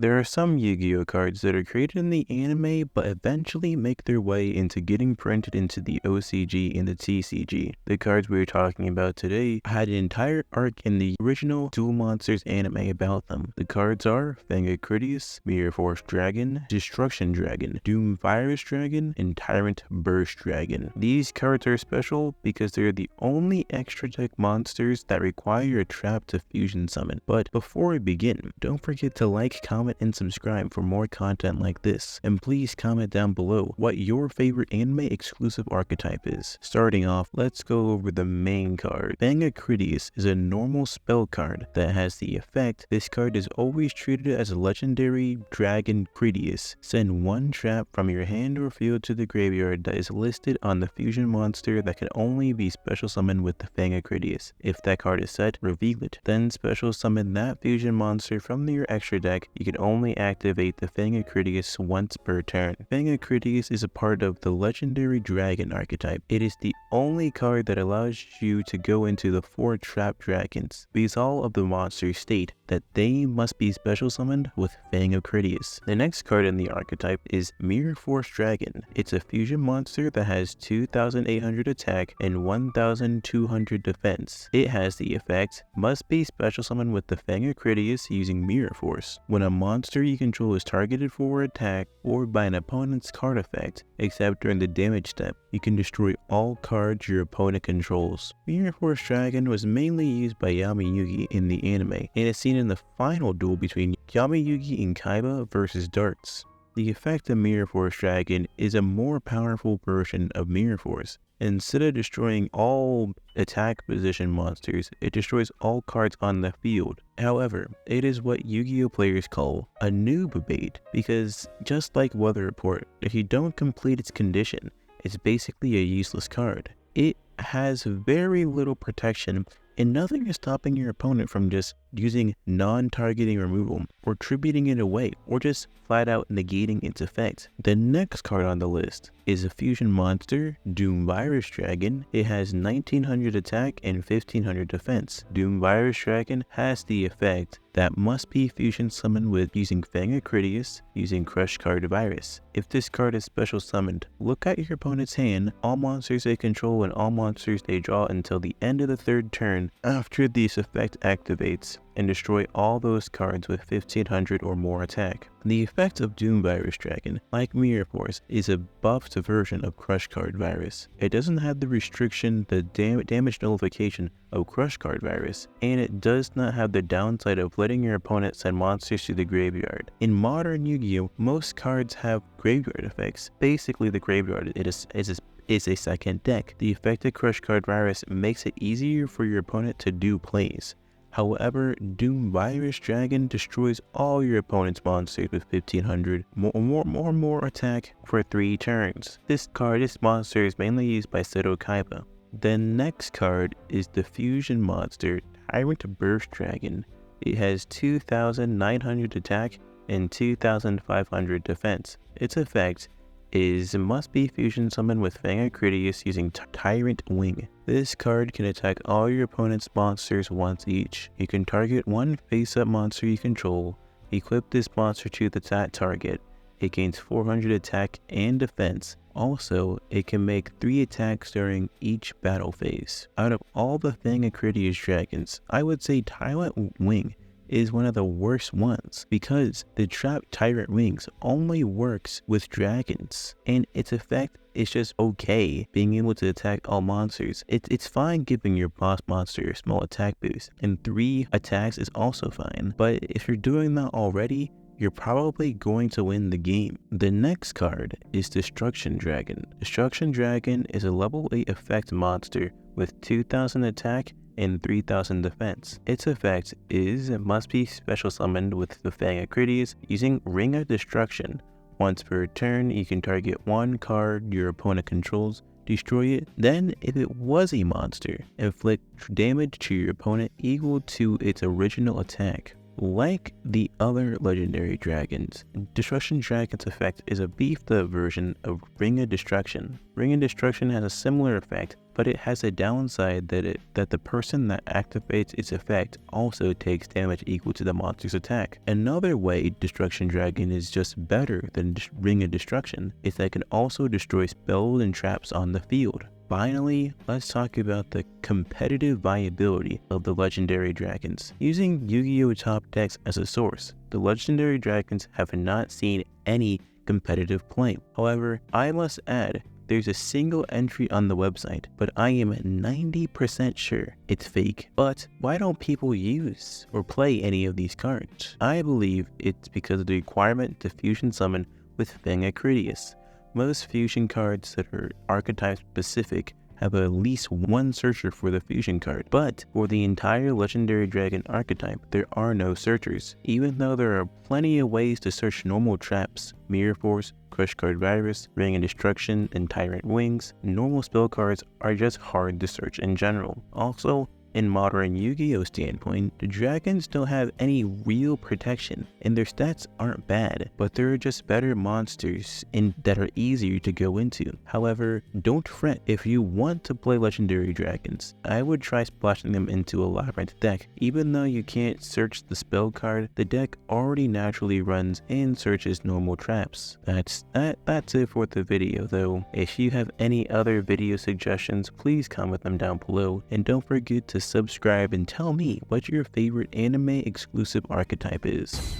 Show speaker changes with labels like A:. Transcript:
A: There are some Yu-Gi-Oh cards that are created in the anime but eventually make their way into getting printed into the OCG and the TCG. The cards we're talking about today had an entire arc in the original Duel Monsters anime about them. The cards are Fang of Critias, Mirror Force Dragon, Destruction Dragon, Doom Virus Dragon, and Tyrant Burst Dragon. These cards are special because they're the only extra deck monsters that require a trap to fusion summon. But before we begin, don't forget to like, comment, and subscribe for more content like this, and please comment down below what your favorite anime exclusive archetype is. Starting off, let's go over the main card. Fang of Critias is a normal spell card that has the effect this card is always treated as a legendary dragon Critias. Send one trap from your hand or field to the graveyard that is listed on the fusion monster that can only be special summoned with the Fang of Critias. If that card is set, reveal it. Then special summon that fusion monster from your extra deck. You can only activate the Fang of Critias once per turn. Fang of Critias is a part of the legendary dragon archetype. It is the only card that allows you to go into the 4 trap dragons, because all of the monsters state that they must be special summoned with Fang of Critias. The next card in the archetype is Mirror Force Dragon. It's a fusion monster that has 2800 attack and 1200 defense. It has the effect, must be special summoned with the Fang of Critias using Mirror Force. When a monster you control is targeted for attack or by an opponent's card effect, except during the damage step, you can destroy all cards your opponent controls. Mirror Force Dragon was mainly used by Yugi in the anime, and is seen in the final duel between Yugi and Kaiba versus Darts. The effect of Mirror Force Dragon is a more powerful version of Mirror Force. Instead of destroying all attack position monsters, it destroys all cards on the field. However, it is what Yu-Gi-Oh players call a noob bait, because just like Weather Report, if you don't complete its condition, it's basically a useless card. It has very little protection, and nothing is stopping your opponent from just using non-targeting removal, or tributing it away, or just flat out negating its effect. The next card on the list is a fusion monster, Doom Virus Dragon. It has 1900 attack and 1500 defense. Doom Virus Dragon has the effect that must be fusion summoned with using Fang of Critias, using Crush Card Virus. If this card is special summoned, look at your opponent's hand, all monsters they control and all monsters they draw until the end of the 3rd turn after this effect activates, and destroy all those cards with 1500 or more attack. The effect of Doom Virus Dragon, like Mirror Force, is a buffed version of Crush Card Virus. It doesn't have the restriction, the damage nullification of Crush Card Virus, and it does not have the downside of letting your opponent send monsters to the graveyard. In modern Yu-Gi-Oh, most cards have graveyard effects. Basically, the graveyard is a second deck. The effect of Crush Card Virus makes it easier for your opponent to do plays. However, Doom Virus Dragon destroys all your opponent's monsters with 1500 more attack for 3 turns. This monster is mainly used by Seto Kaiba. The next card is the fusion monster Tyrant Burst Dragon. It has 2900 attack and 2500 defense. Its effect is must be fusion summoned with Fang of Critias using Tyrant Wing. This card can attack all your opponent's monsters once each. You can target one face-up monster you control, equip this monster to that target. It gains 400 attack and defense. Also, it can make 3 attacks during each battle phase. Out of all the Fang of Critias dragons, I would say Tyrant Wing is one of the worst ones, because the trap Tyrant Wings only works with dragons, and its effect is just okay, being able to attack all monsters. It's fine giving your boss monster a small attack boost, and 3 attacks is also fine, but if you're doing that already, you're probably going to win the game. The next card is Destruction Dragon. Destruction Dragon is a level 8 effect monster with 2000 attack and 3000 defense. Its effect is it must be special summoned with the Fang of Critias using Ring of Destruction. Once per turn, you can target one card your opponent controls, destroy it, then if it was a monster, inflict damage to your opponent equal to its original attack. Like the other legendary dragons, Destruction Dragon's effect is a beefed up version of Ring of Destruction. Ring of Destruction has a similar effect, but it has a downside that the person that activates its effect also takes damage equal to the monster's attack. Another way Destruction Dragon is just better than Ring of Destruction is that it can also destroy spells and traps on the field. Finally, let's talk about the competitive viability of the legendary dragons. Using Yu-Gi-Oh! Top decks as a source, the legendary dragons have not seen any competitive play. However, I must add, there's a single entry on the website, but I am 90% sure it's fake. But why don't people use or play any of these cards? I believe it's because of the requirement to fusion summon with Fang of Critias. Most fusion cards that are archetype specific have at least one searcher for the fusion card, but for the entire legendary dragon archetype, there are no searchers. Even though there are plenty of ways to search normal traps, Mirror Force, Crush Card Virus, Ring of Destruction, and Tyrant Wings, normal spell cards are just hard to search in general. Also, in modern Yu-Gi-Oh! Standpoint, the dragons don't have any real protection, and their stats aren't bad, but they're just better monsters that are easier to go into. However, don't fret if you want to play legendary dragons. I would try splashing them into a Labyrinth deck. Even though you can't search the spell card, the deck already naturally runs and searches normal traps. That's it for the video though. If you have any other video suggestions, please comment them down below, and don't forget to subscribe and tell me what your favorite anime exclusive archetype is.